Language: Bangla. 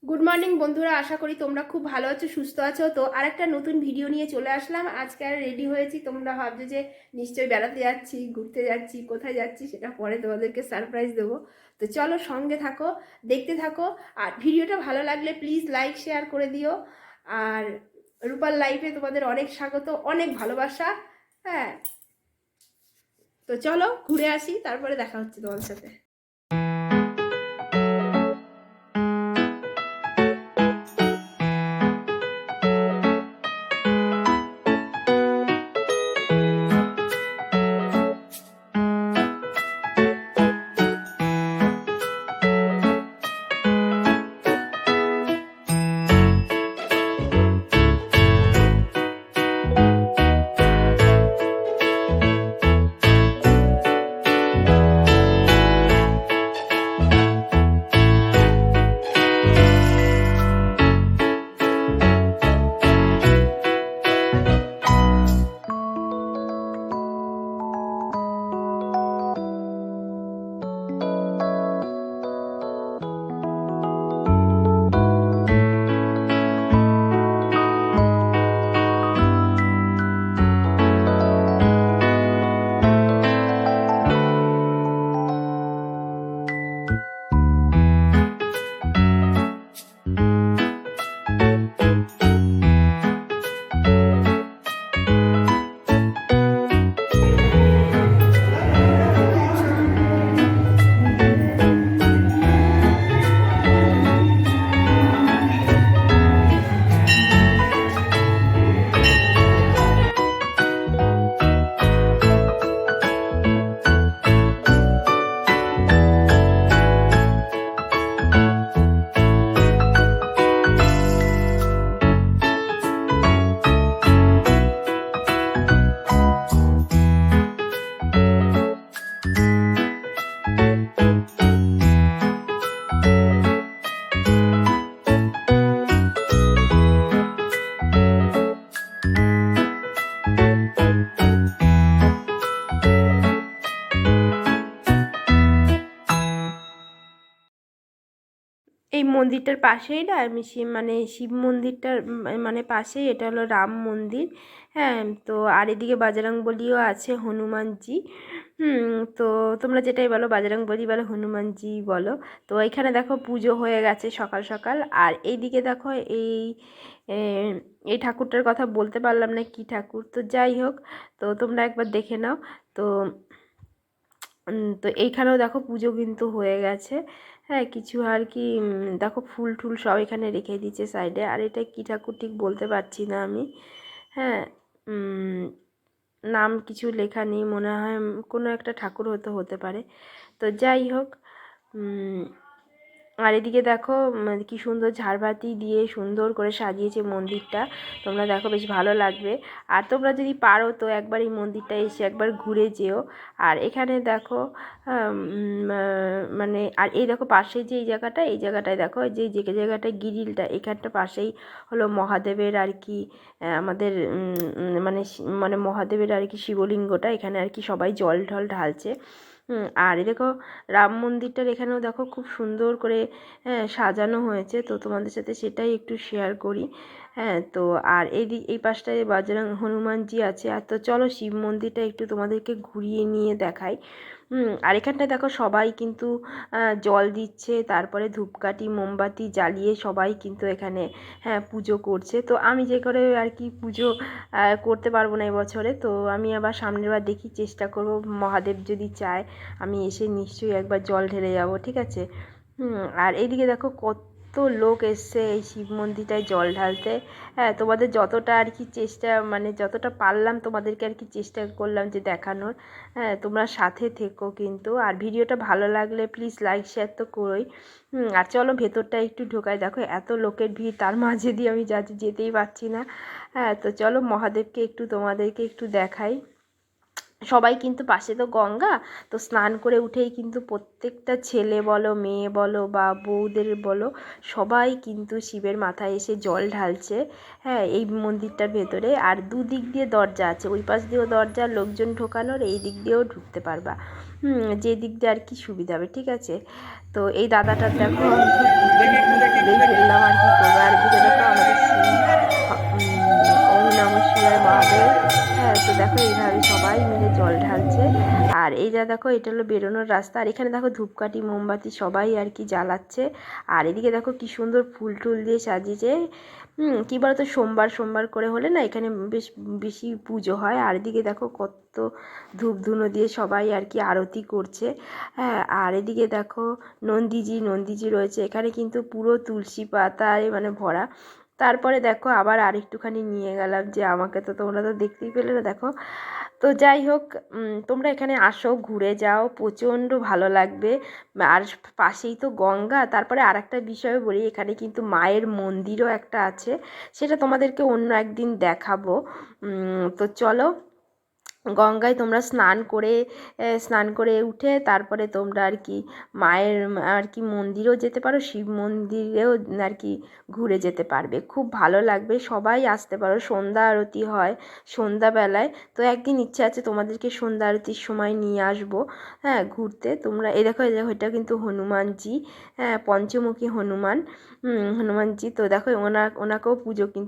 গুড মর্নিং বন্ধুরা, আশা করি তোমরা খুব ভালো আছো, সুস্থ আছো। তো আরেকটা নতুন ভিডিও নিয়ে চলে আসলাম। আজকে আর রেডি হয়েছি, তোমরা ভাবছো যে নিশ্চয়ই বেড়াতে যাচ্ছি, ঘুরতে যাচ্ছি, কোথায় যাচ্ছি সেটা পরে তোমাদেরকে সারপ্রাইজ দেবো। তো চলো সঙ্গে থাকো, দেখতে থাকো। আর ভিডিওটা ভালো লাগলে প্লিজ লাইক শেয়ার করে দিও। আর রূপার লাইফে তোমাদের অনেক স্বাগত, অনেক ভালোবাসা। হ্যাঁ, তো চলো ঘুরে আসি, তারপরে দেখা হচ্ছে তোমাদের সাথে। এই মন্দিরটার পাশেই না, আমি মানে শিব মন্দিরটার মানে পাশেই এটা হলো রাম মন্দির। হ্যাঁ, তো আর এদিকে বজরংবলীও আছে, হনুমানজি। তো তোমরা যেটাই বলো, বজরংবলী বলো, হনুমানজি বলো। তো এখানে দেখো পুজো হয়ে গেছে সকাল সকাল। আর এইদিকে দেখো এই ঠাকুরটার কথা বলতে পারলাম না কি ঠাকুর, তো যাই হোক, তো তোমরা একবার দেখে নাও। তো তো এইখানেও দেখো পুজো কিন্তু হয়ে গেছে। হ্যাঁ, কিছু আর কি দেখো ফুল টুল সব এখানে রেখে দিয়েছে সাইডে। আর এটা কী ঠাকুর ঠিক বলতে পারছি না আমি। হ্যাঁ, নাম কিছু লেখা নেই, মনে হয় কোনো একটা ঠাকুর হতে পারে। তো যাই হোক, আর এদিকে দেখো কি সুন্দর ঝাড়বাতি দিয়ে সুন্দর করে সাজিয়েছে মন্দিরটা। তোমরা দেখো, বেশ ভালো লাগবে। আর তোমরা যদি পারো তো একবার এই মন্দিরটা এসে একবার ঘুরে যেও। আর এখানে দেখো মানে, আর এই দেখো পাশে যে এই জায়গাটায় দেখো, যে জায়গাটায় গিরিলটা, এখানটা পাশেই হলো মহাদেবের আর কি আমাদের মানে মানে মহাদেবের আর কি শিবলিঙ্গটা, এখানে আর কি সবাই জল ঢল ঢালছে। আর এই দেখো রাম মন্দিরটার এখানেও দেখো খুব সুন্দর করে সাজানো হয়েছে। তো তোমাদের সাথে সেটাই একটু শেয়ার করি। হ্যাঁ, তো আর এই পাশটায় হনুমানজি আছে। আর তো চলো শিব মন্দিরটা একটু তোমাদেরকে ঘুরিয়ে নিয়ে দেখাই। আর এখানটায় দেখো সবাই কিন্তু জল দিচ্ছে, তারপরে ধূপকাঠি মোমবাতি জ্বালিয়ে সবাই কিন্তু এখানে পুজো করছে। তো আমি যে করে আর কি পুজো করতে পারবো না এবছরে, তো আমি আবার সামনের বার দেখি, চেষ্টা করব, মহাদেব যদি চায় আমি এসে নিশ্চয়ই একবার জল ঢেলে যাব, ঠিক আছে। আর এইদিকে দেখো কত লোক এসছে এই শিব মন্দিরটায় জল ঢালতে। হ্যাঁ, তোমাদের যতটা আর কি চেষ্টা, মানে যতটা পারলাম তোমাদেরকে আর কি চেষ্টা করলাম যে দেখানোর। হ্যাঁ, তোমরা সাথে থেকো কিন্তু। আর ভিডিওটা ভালো লাগলে প্লিজ লাইক শেয়ার তো করোই। আর চলো ভেতরটা একটু ঢোকাই। দেখো এত লোকের ভিড়, তার মাঝে দিয়ে আমি যেতেই পারছি না। হ্যাঁ, তো চলো মহাদেবকে একটু তোমাদেরকে একটু দেখাই। সবাই কিন্তু পাশে তো গঙ্গা, তো স্নান করে উঠেই কিন্তু প্রত্যেকটা ছেলে বলো, মেয়ে বলো বা বউদের বলো, সবাই কিন্তু শিবের মাথায় এসে জল ঢালছে। হ্যাঁ, এই মন্দিরটার ভেতরে আর দুদিক দিয়ে দরজা আছে, ওই পাশ দিয়েও দরজা লোকজন ঢোকানোর, এই দিক দিয়েও ঢুকতে পারবা। যে দিক দিয়ে আর কি সুবিধা হবে, ঠিক আছে। তো এই দাদাটার দেখো তুলেই ফেললাম দেখো এটা হলো বেরোনোর রাস্তা। আর এখানে দেখো ধূপকাঠি মোমবাতি সবাই আর কি জ্বালাচ্ছে। আর এদিকে দেখো কি সুন্দর ফুল টুল দিয়ে সাজিয়েছে। কী বলতো, সোমবার সোমবার করে হলে না এখানে বেশ বেশি পুজো হয়। আর এদিকে দেখো কত ধূপ ধুনো দিয়ে সবাই আর কি আরতি করছে। হ্যাঁ, আর এদিকে দেখো নন্দীজি রয়েছে এখানে, কিন্তু পুরো তুলসী পাতায় মানে ভরা। তারপরে দেখো আবার আরেকটুখানি নিয়ে গেলাম, যে আমাকে তো তোমরা তো দেখতেই পেলে না, দেখো। তো যাই হোক, তোমরা এখানে আসো, ঘুরে যাও, প্রচণ্ড ভালো লাগবে। আর পাশেই তো গঙ্গা। তারপরে আর একটা বিষয় বলি, এখানে কিন্তু মায়ের মন্দিরও একটা আছে, সেটা তোমাদেরকে অন্য একদিন দেখাবো। তো চলো, গঙ্গায় তোমরা স্নান করে উঠে তারপরে তোমরা আর কি মায়ের আর কি মন্দিরেও যেতে পারো, শিব মন্দিরেও আর কি ঘুরে যেতে পারবে, খুব ভালো লাগবে। সবাই আসতে পারো, সন্ধ্যা আরতি হয় সন্ধ্যাবেলায়। তো একদিন ইচ্ছা আছে তোমাদেরকে সন্ধ্যা আরতির সময় নিয়ে আসবো, হ্যাঁ, ঘুরতে। তোমরা এই দেখো এটা কিন্তু হনুমানজি, হ্যাঁ, পঞ্চমুখী হনুমানজি। তো দেখো ওনাকেও পুজো কিন্তু